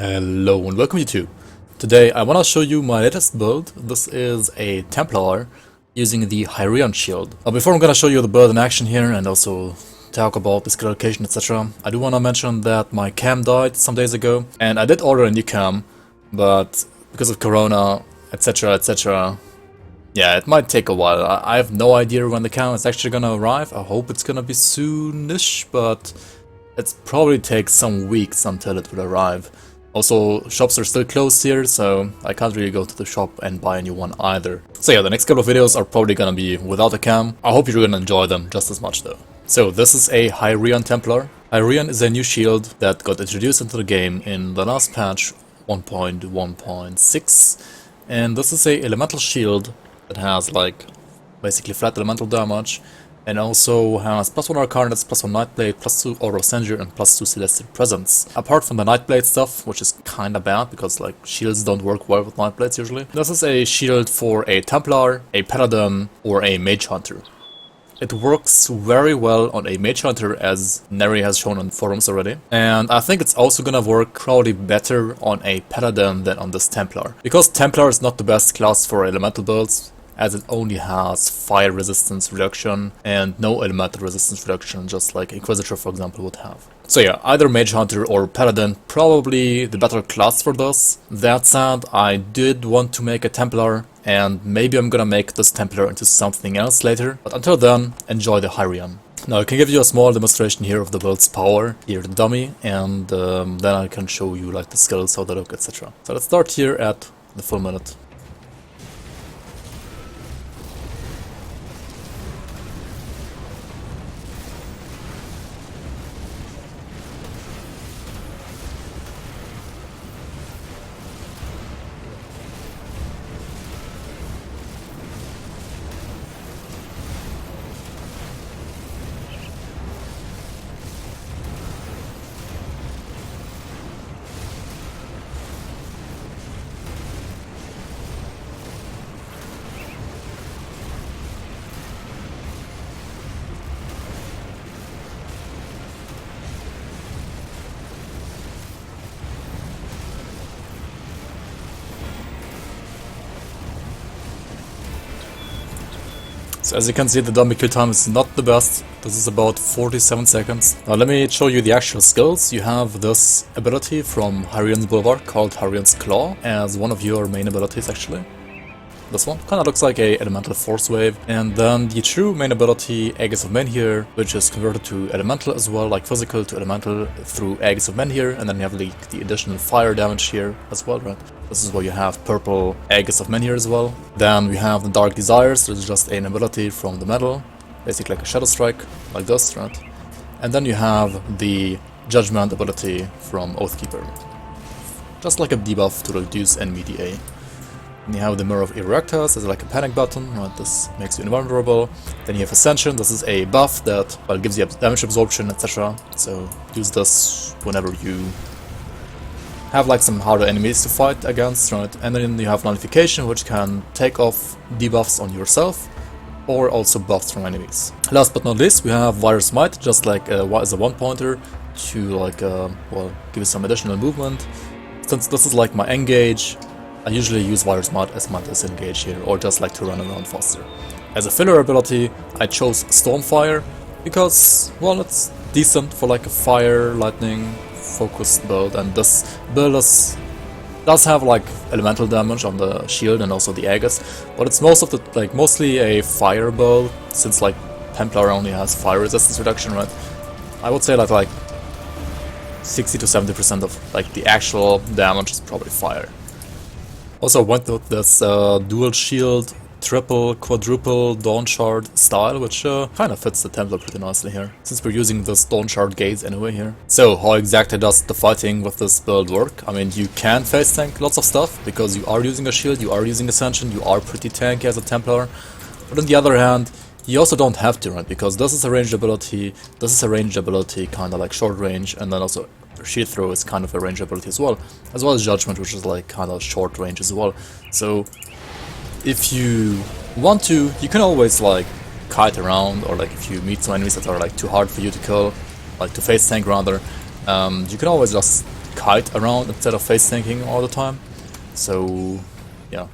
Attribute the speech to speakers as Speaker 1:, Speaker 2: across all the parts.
Speaker 1: Hello and welcome YouTube. Today I want to show you my latest build. This is a Templar using the Hyrian shield. Before I'm going to show you the build in action here and also talk about the skill allocation, etc. I do want to mention that my cam died some days ago and I did order a new cam, but because of Corona, etc, etc, yeah, it might take a while. I have no idea when the cam is actually going to arrive. I hope it's going to be soonish, but it probably takes some weeks until it will arrive. Also, shops are still closed here, so I can't really go to the shop and buy a new one either. So yeah, the next couple of videos are probably gonna be without a cam. I hope you're gonna enjoy them just as much though. So this is a Hyrian Templar. Hyrian is a new shield that got introduced into the game in the last patch 1.1.6, and this is a elemental shield that has like basically flat elemental damage, and also has +1 Arcanus, +1 Nightblade, +2 Aura of Menhir, and +2 Celestial Presence. Apart from the Nightblade stuff, which is kinda bad, because like shields don't work well with Nightblades usually. This is a shield for a Templar, a Paladin, or a Mage Hunter. It works very well on a Mage Hunter, as Neri has shown on forums already. And I think it's also gonna work probably better on a Paladin than on this Templar. Because Templar is not the best class for elemental builds, as it only has fire resistance reduction and no elemental resistance reduction, just like Inquisitor for example would have. So yeah, either Mage Hunter or Paladin, probably the better class for this. That said, I did want to make a Templar, and maybe I'm gonna make this Templar into something else later, but until then, enjoy the Hyrian. Now I can give you a small demonstration here of the build's power, here the dummy, and then I can show you like the skills, how they look, etc. So let's start here at the full minute. So as you can see, the dummy kill time is not the best. This is about 47 seconds. Now let me show you the actual skills. You have this ability from Hyrian's Boulevard called Hyrian's Claw as one of your main abilities actually. This one kind of looks like a elemental force wave, and then the true main ability, Aegis of Menhir, which is converted to elemental as well, like physical to elemental through Aegis of Menhir, and then you have the additional fire damage here as well, right? This is where you have purple Aegis of Menhir as well. Then we have the Dark Desires, which is just an ability from the metal, basically like a Shadow Strike, like this, right? And then you have the Judgment ability from Oathkeeper, just like a debuff to reduce enemy DA. And you have the Mirror of Erectus as like a panic button, right? This makes you invulnerable. Then you have Ascension. This is a buff that well, gives you damage absorption, etc. So use this whenever you have like some harder enemies to fight against, right? And then you have Nullification, which can take off debuffs on yourself or also buffs from enemies. Last but not least, we have Virus Might, just like as a one-pointer to like well, give you some additional movement. Since this is like my engage, I usually use Virus Might as engage here, or just like to run around faster. As a filler ability, I chose Stormfire because, well, it's decent for like a fire, lightning focused build, and this build does have like elemental damage on the shield and also the Aegis, but it's mostly a fire build, since like Templar only has fire resistance reduction, right? I would say that like 60 to 70% of like the actual damage is probably fire. Also went with this dual shield, triple, quadruple Dawn Shard style, which kind of fits the Templar pretty nicely here, since we're using this Dawn Shard gaze anyway here. So how exactly does the fighting with this build work? I mean, you can face tank lots of stuff, because you are using a shield, you are using Ascension, you are pretty tanky as a Templar. But on the other hand, you also don't have to, right? Because this is a ranged ability, kind of like short range, and then also Shield Throw is kind of a range ability as well as Judgment, which is like kind of short range as well. So if you want to, you can always like kite around, or like if you meet some enemies that are like too hard for you to kill, like to face tank rather, you can always just kite around instead of face tanking all the time. So yeah,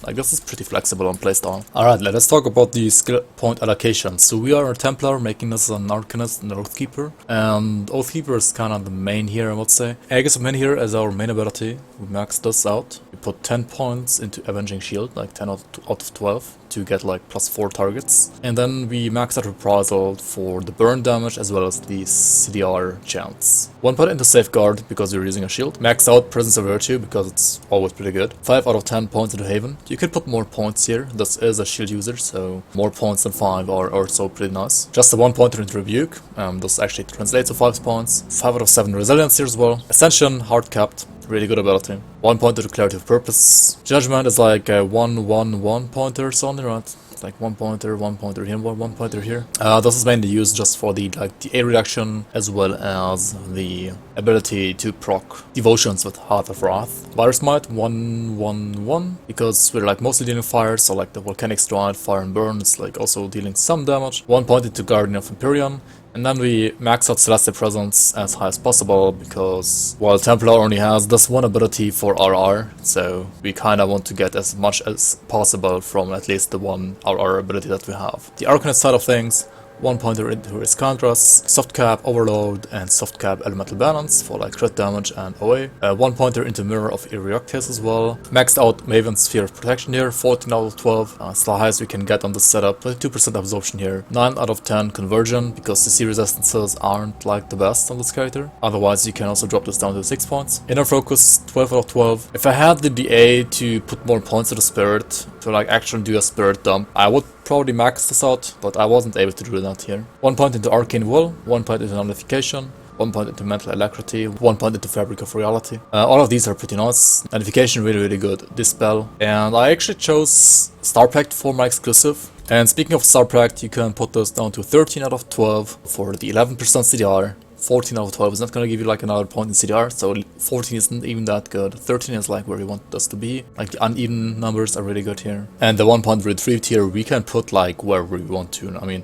Speaker 1: like this is pretty flexible on playstyle. Alright, let us talk about the skill point allocation. So we are a Templar, making us an Arcanist and an Oathkeeper. And Oathkeeper is kind of the main here, I would say. Aegis of Menhir is our main ability. We max this out. We put 10 points into Avenging Shield, like 10 out of 12. To get like +4 targets, and then we max out Reprisal for the burn damage as well as the CDR chance. 1 point into Safeguard because we're using a shield. Max out Presence of Virtue because it's always pretty good. 5 out of 10 points into Haven. You could put more points here. This is a shield user, so more points than 5 are also pretty nice. Just a 1 pointer into Rebuke. This actually translates to 5 points. 5 out of 7 Resilience here as well. Ascension, hard capped. Really good ability. 1 pointer to Clarity of Purpose. Judgment is like a 1/1/1 pointer or something, right? It's like 1 pointer here, 1 pointer here. This is mainly used just for the A reduction as well as the ability to proc devotions with Heart of Wrath. Fire Smite 1/1/1 because we're like mostly dealing fire, so like the Volcanic Stride, Fire and Burn is like also dealing some damage. 1 point into Guardian of Empyrean. And then we max out Celestial Presence as high as possible because, well, Templar only has this one ability for RR, so we kinda want to get as much as possible from at least the one RR ability that we have. The Arcanist side of things, 1 pointer into his Contrast, Soft Cap, Overload, and Soft Cap Elemental Balance for like crit damage and OA. 1 pointer into Mirror of Erioctes as well. Maxed out Maven's Sphere of Protection here, 14 out of 12. It's the highest we can get on this setup, with 2% absorption here. 9 out of 10 Conversion, because CC resistances aren't like the best on this character. Otherwise, you can also drop this down to 6 points. Inner Focus, 12 out of 12. If I had the DA to put more points to the Spirit, to like actually do a Spirit dump, I would probably max this out, but I wasn't able to do that here. 1 point into Arcane Will, 1 point into Nullification, 1 point into Mental Alacrity, 1 point into Fabric of Reality. All of these are pretty nice. Nullification really good, Dispel. And I actually chose Star Pact for my exclusive. And speaking of Star Pact, you can put this down to 13 out of 12 for the 11% CDR. 14 out of 12 is not going to give you like another point in CDR, so 14 isn't even that good. 13 is like where you want us to be. Like the uneven numbers are really good here. And the 1 point retrieved here, we can put like wherever we want to. I mean,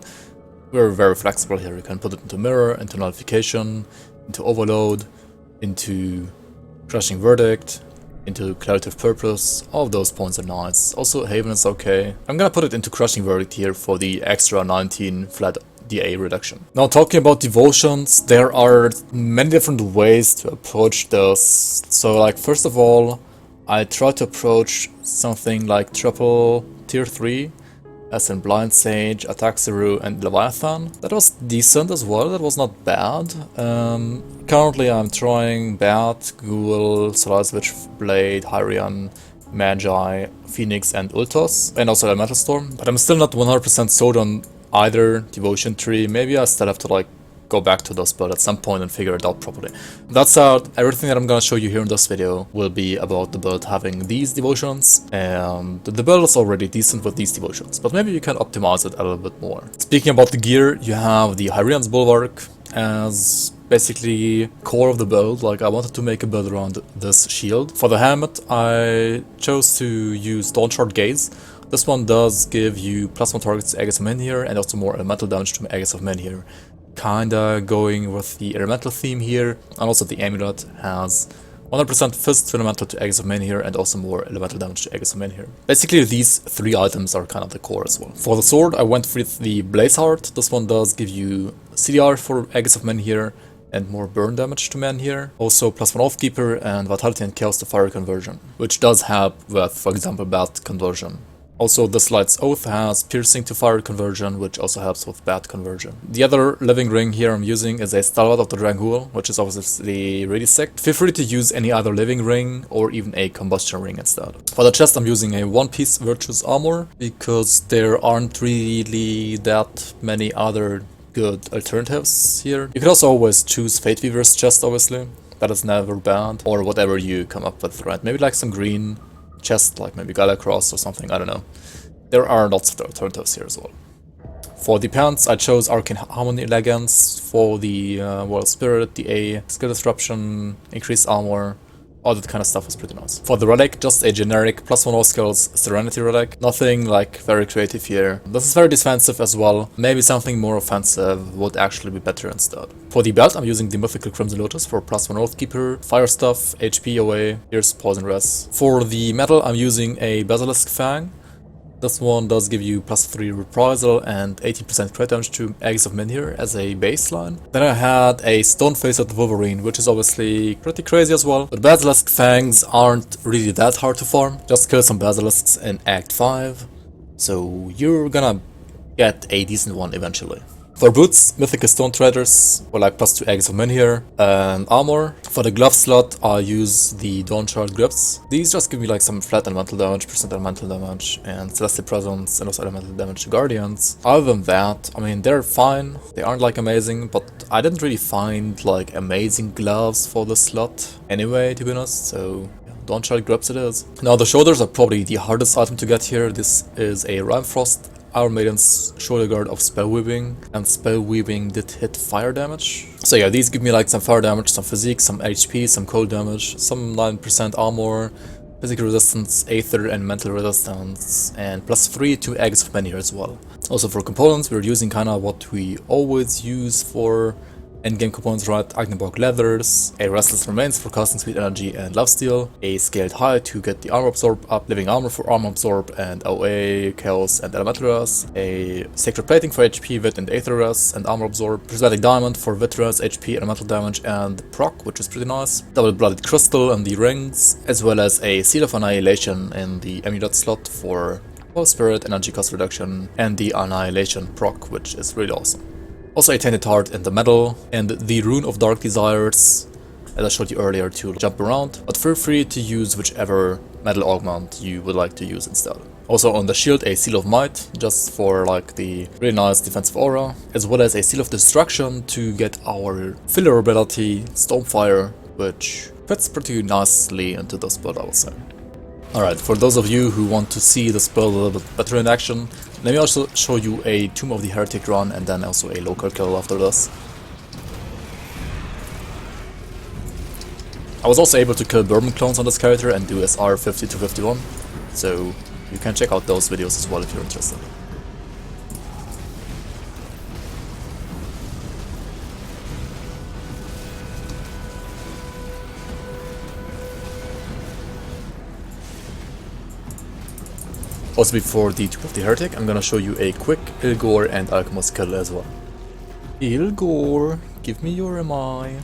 Speaker 1: we're very flexible here. You can put it into Mirror, into Nullification, into Overload, into Crushing Verdict, into Clarity of Purpose. All of those points are nice. Also, Haven is okay. I'm gonna put it into Crushing Verdict here for the extra 19 flat DA reduction. Now, talking about devotions, there are many different ways to approach this. So like, first of all, I try to approach something like triple tier 3, as in Blind Sage, Ataxeru, and Leviathan. That was decent as well, that was not bad. Currently I'm trying Bat, Ghoul, Solaris Witchblade, Hyrian, Magi, Phoenix, and Ultos, and also Elemental Storm. But I'm still not 100% sold on either devotion tree. Maybe I still have to like go back to this build at some point and figure it out properly. That's everything that I'm gonna show you here in this video will be about the build having these devotions, and the build is already decent with these devotions, but maybe you can optimize it a little bit more. Speaking about the gear, you have the Hyrian's Bulwark as basically core of the build. Like, I wanted to make a build around this shield. For the helmet, I chose to use Dawnshard Gaze. This one does give you +1 targets to Aegis of Menhir and also more elemental damage to Aegis of Menhir. Kinda going with the elemental theme here, and also the amulet has 100% Fist to elemental to Aegis of Menhir and also more elemental damage to Aegis of Menhir. Basically, these 3 items are kind of the core as well. For the sword, I went with the Blaze Heart. This one does give you CDR for Aegis of Menhir and more burn damage to Menhir. Also +1 Oathkeeper and Vitality and Chaos to Fire conversion, which does help with, for example, Bat conversion. Also, the Slight's Oath has Piercing to Fire conversion, which also helps with Bat conversion. The other living ring here I'm using is a Stalwart of the Drangul, which is obviously really sick. Feel free to use any other living ring or even a combustion ring instead. For the chest, I'm using a one-piece Virtuous Armor because there aren't really that many other good alternatives here. You could also always choose Fate Weaver's chest, obviously. That is never bad. Or whatever you come up with, right? Maybe like some green chest, like maybe Galacross or something, I don't know. There are lots of alternatives here as well. For the pants, I chose Arcane Harmony Elegance. For the World Spirit, the A, Skill Disruption, Increased Armor, All that kind of stuff was pretty nice. For the relic, just a generic +1 all skills Serenity relic. Nothing like very creative here. This is very defensive as well. Maybe something more offensive would actually be better instead. For the belt, I'm using the mythical Crimson Lotus for +1 Oathkeeper, Fire Stuff, HP away, here's Poison Res. For the metal, I'm using a Basilisk Fang. This one does give you +3 reprisal and 18% crit damage to Aegis of Menhir as a baseline. Then I had a Stone-Faced Wolverine, which is obviously pretty crazy as well. But Basilisk Fangs aren't really that hard to farm. Just kill some Basilisks in Act 5. So you're gonna get a decent one eventually. For boots, Mythical Stone Traders for like +2 Aegis of Menhir and armor. For the glove slot, I use the Dawnglare grips. These just give me like some flat elemental damage, percent elemental damage, and Celestial Presence, and also elemental damage to Guardians. Other than that, I mean, they're fine. They aren't like amazing, but I didn't really find like amazing gloves for the slot anyway, to be honest, so Dawnglare grips it is. Now the shoulders are probably the hardest item to get here. This is a Ramfrost Iron Maiden's shoulder guard of Spell Weaving, and Spell Weaving did hit fire damage. So yeah, these give me like some fire damage, some physique, some HP, some cold damage, some 9% armor, physical resistance, aether and mental resistance, and +3 to Aegis of Menhir as well. Also for components, we're using kinda what we always use for endgame components, right? Agneborg Leathers, a Restless Remains for casting speed, energy, and lifesteal, a Scaled Hide to get the armor absorb up, Living Armor for armor absorb and OA, Chaos, and elemental res, a Sacred Plating for HP, Wit, and aether res, and armor absorb, Prismatic Diamond for Wit res, HP, elemental damage, and proc, which is pretty nice, Double Blooded Crystal and the rings, as well as a Seal of Annihilation in the amulet slot for Spirit, energy cost reduction, and the Annihilation proc, which is really awesome. Also a Tainted Heart in the metal, and the Rune of Dark Desires, as I showed you earlier, to jump around, but feel free to use whichever metal augment you would like to use instead. Also on the shield, a Seal of Might, just for like the really nice defensive aura, as well as a Seal of Destruction to get our filler ability, Stormfire, which fits pretty nicely into this build, I would say. Alright, for those of you who want to see this build a little bit better in action, let me also show you a Tomb of the Heretic run and then also a Lokarr kill after this. I was also able to kill Bourbon clones on this character and do SR 50 to 51, so you can check out those videos as well if you're interested. Also before the Tomb of the Heretic, I'm gonna show you a quick Ilgorr and Alkamos kill as well. Ilgorr, give me your MI.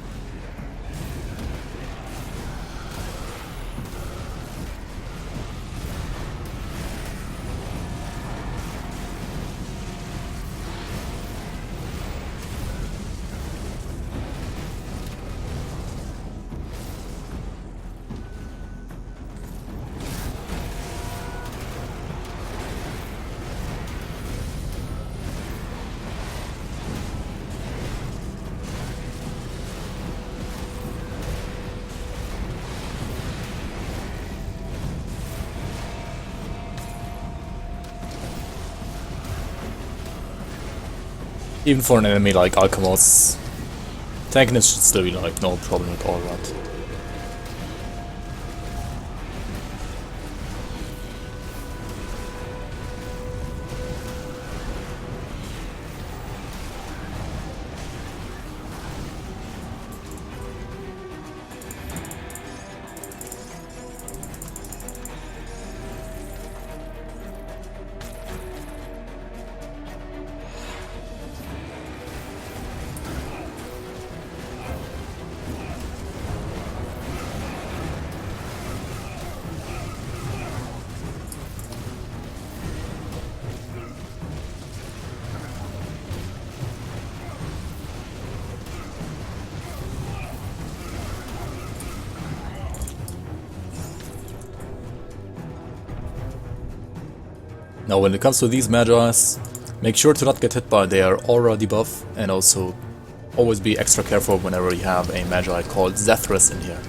Speaker 1: Even for an enemy like Alkamos, tankiness should still be like no problem at all, right? Now when it comes to these Magi's, make sure to not get hit by their aura debuff, and also always be extra careful whenever you have a Magi called Zethris in here.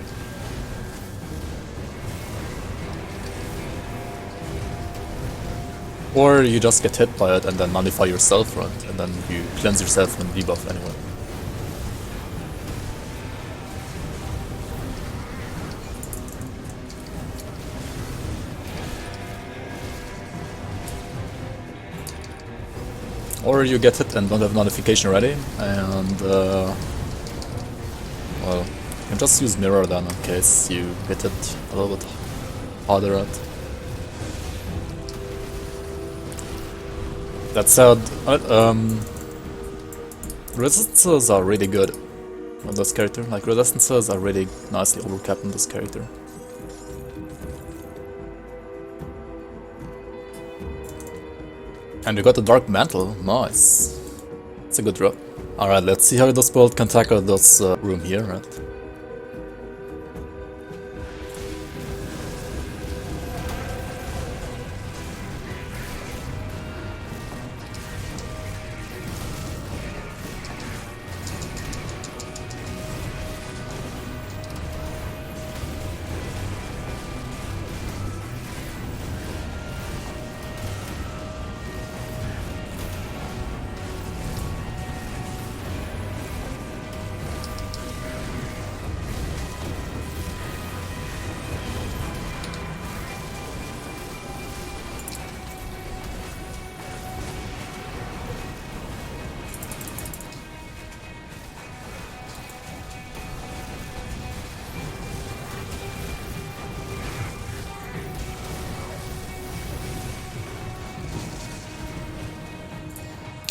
Speaker 1: Or you just get hit by it and then nullify yourself, right? And then you cleanse yourself from the debuff anyway. Or you get hit and don't have notification ready, and well, you can just use mirror then in case you get hit a little bit harder at. That said, resistances are really good on this character. Like, resistances are really nicely overcapped on this character. And you got the Dark Mantle, nice. It's a good drop. Alright, let's see how this build can tackle this room here, right?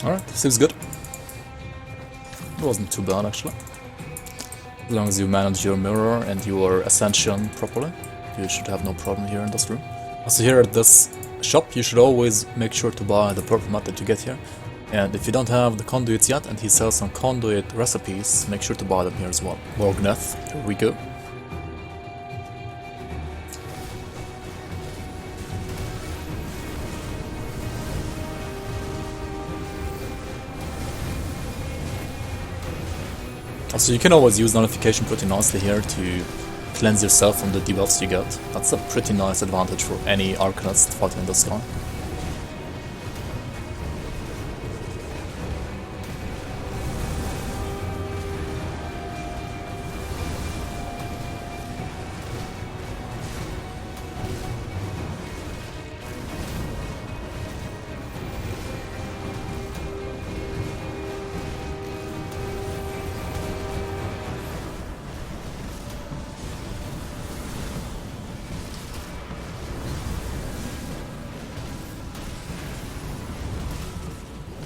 Speaker 1: Alright, seems good. It wasn't too bad actually. As long as you manage your mirror and your ascension properly, you should have no problem here in this room. Also here at this shop, you should always make sure to buy the purple mat that you get here. And if you don't have the conduits yet and he sells some conduit recipes, make sure to buy them here as well. Morgoneth, here we go. Also, you can always use nullification pretty nicely here to cleanse yourself from the debuffs you get. That's a pretty nice advantage for any Arcanist fighting in the sky.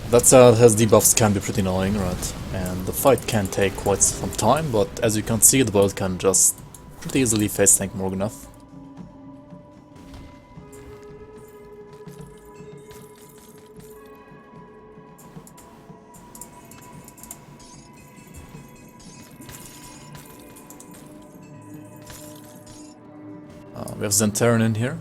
Speaker 1: That said, his debuffs can be pretty annoying, right? And the fight can take quite some time, but as you can see, the build can just pretty easily face tank Morgoneth. We have Zantarin in here.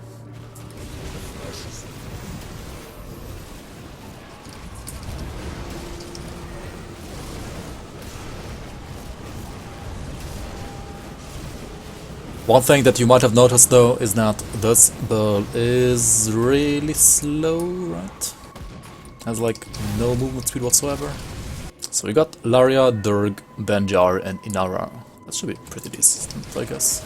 Speaker 1: One thing that you might have noticed though is that this build is really slow, right? Has like no movement speed whatsoever. So we got Laria, Durg, Benjar and Inara. That should be pretty decent, I guess.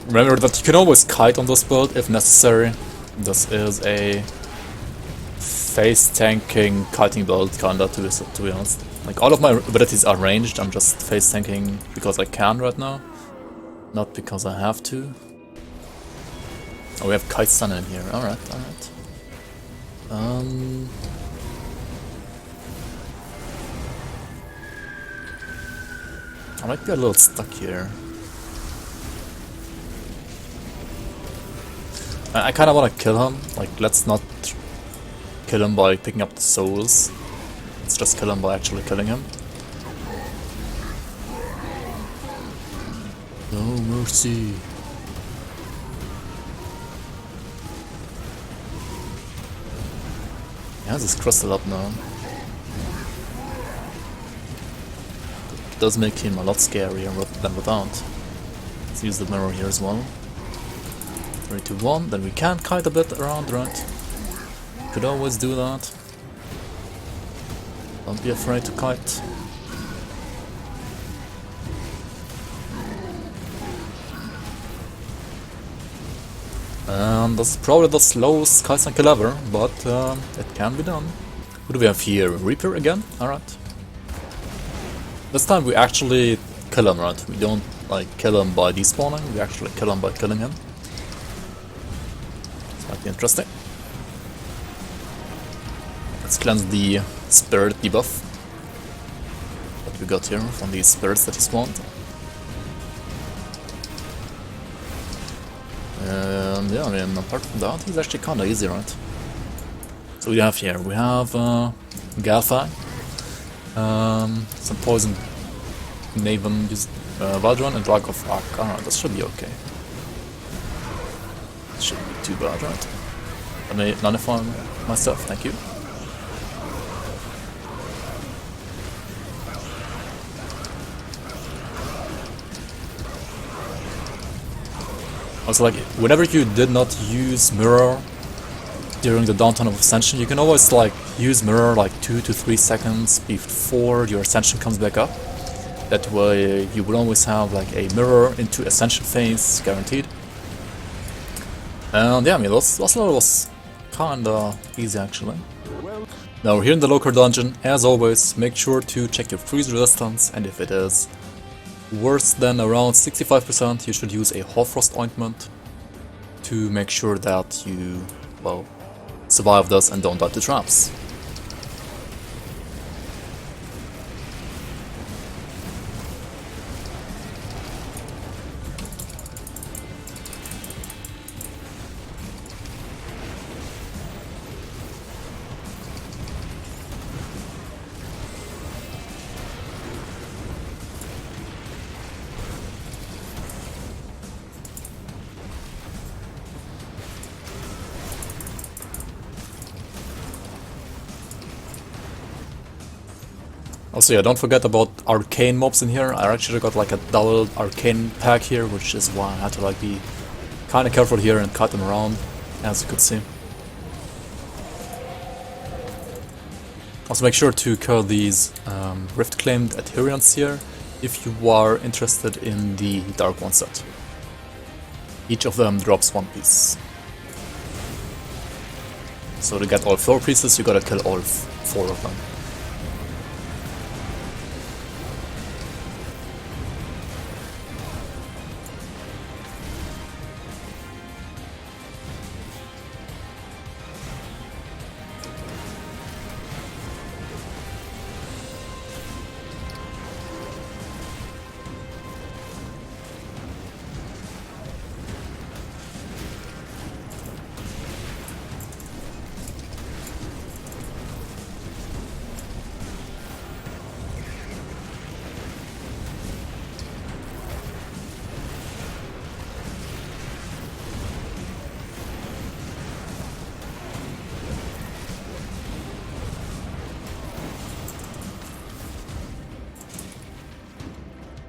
Speaker 1: Remember that you can always kite on this build if necessary. This is a face tanking kiting build kinda, to be honest. Like, all of my abilities are ranged, I'm just face tanking because I can right now, not because I have to. Oh, we have Kaisan in here, alright. I might be a little stuck here. I kinda wanna kill him, like, let's not kill him by picking up the souls. Let's just kill him by actually killing him. No mercy. He has his crystal up now. It does make him a lot scarier than without. Let's use the mirror here as well. 3, 2, 1. Then we can kite a bit around, right? Could always do that. Don't be afraid to kite. And that's probably the slowest Kaisan kill ever, but it can be done. What do we have here? Reaper again? Alright. This time we actually kill him, right? We don't like kill him by despawning, we actually kill him by killing him. This might be interesting. Let's cleanse the spirit debuff that we got here from these spirits that he spawned. And yeah, I mean, apart from that, he's actually kinda easy, right? So we have here, we have Galfang, some poison Naven, Valdron, and Drag of Arc. Alright, that should be okay. Shouldn't be too bad, right? Let me nullify myself, thank you. Also, like, whenever you did not use mirror during the downtime of Ascension, you can always like use mirror like 2 to 3 seconds before your Ascension comes back up. That way you will always have like a mirror into Ascension phase guaranteed. And yeah, I mean, last level was kinda easy actually. Now here in the Lokarr dungeon, as always, make sure to check your freeze resistance, and if it is worse than around 65%, you should use a Hoarfrost ointment to make sure that you, well, survive this and don't die to traps. Also, yeah, don't forget about arcane mobs in here. I actually got like a double arcane pack here, which is why I had to like be kind of careful here and cut them around, as you could see. Also, make sure to kill these rift claimed adherents here if you are interested in the Dark One set. Each of them drops 1 piece. So to get all 4 pieces, you gotta kill all 4 of them.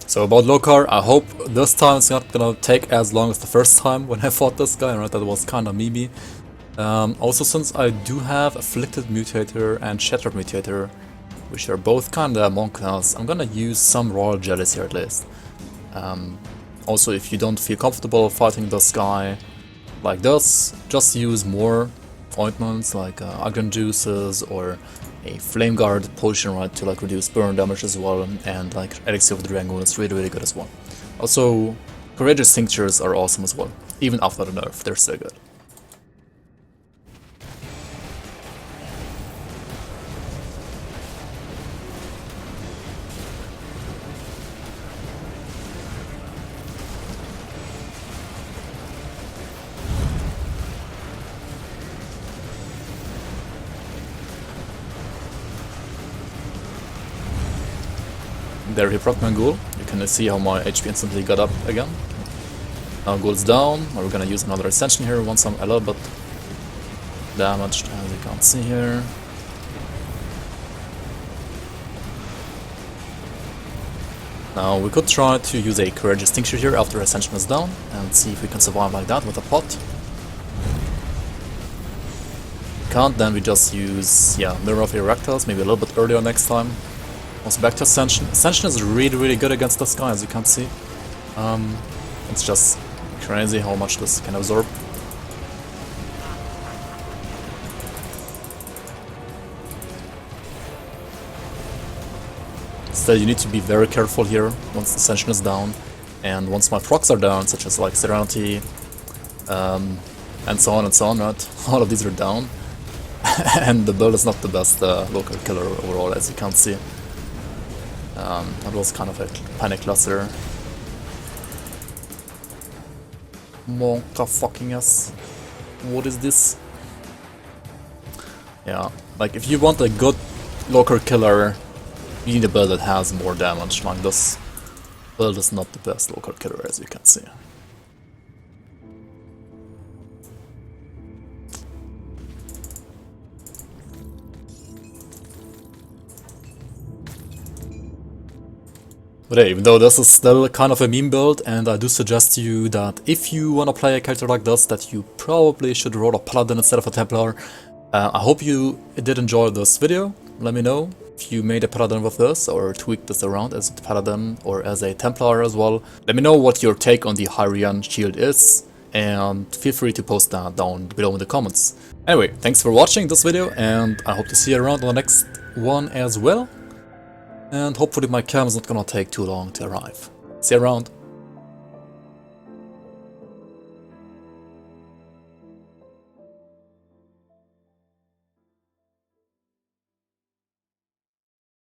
Speaker 1: So about Lokarr, I hope this time it's not gonna take as long as the first time when I fought this guy, right? That was kinda memey. Also, since I do have Afflicted Mutator and Shattered Mutator, which are both kinda monk class, I'm gonna use some Royal Jellies here at least. Also, if you don't feel comfortable fighting this guy like this, just use more ointments like Agron Juices or a Flame Guard potion, right, to like reduce burn damage as well, and like Elixir of the Dragon is really good as well. Also, Courageous Tinctures are awesome as well. Even after the nerf, they're still good. There he proc my ghoul. You can see how my HP instantly got up again. Now ghoul's down. We're gonna use another ascension here once I'm a little bit damaged, as you can't see here. Now we could try to use a courageous tincture here after ascension is down and see if we can survive like that with a pot. Can't, then we just use, yeah, Mirror of Erectals, maybe a little bit earlier next time. Also back to Ascension. Ascension is really good against this guy, as you can see. It's just crazy how much this can absorb. Still, you need to be very careful here once Ascension is down. And once my procs are down, such as like Serenity, and so on, right? All of these are down. And the build is not the best Lokarr killer overall, as you can see. That was kind of a panic cluster. Monka fucking ass. What is this? Yeah, like if you want a good Lokarr killer, you need a build that has more damage. Like this build is not the best Lokarr killer, as you can see. But hey, even though this is still kind of a meme build, and I do suggest to you that if you want to play a character like this, that you probably should roll a Paladin instead of a Templar. I hope you did enjoy this video. Let me know if you made a Paladin with this, or tweaked this around as a Paladin or as a Templar as well. Let me know what your take on the Hyrian shield is, and feel free to post that down below in the comments. Anyway, thanks for watching this video, and I hope to see you around on the next one as well. And hopefully my cam is not gonna take too long to arrive. See you around.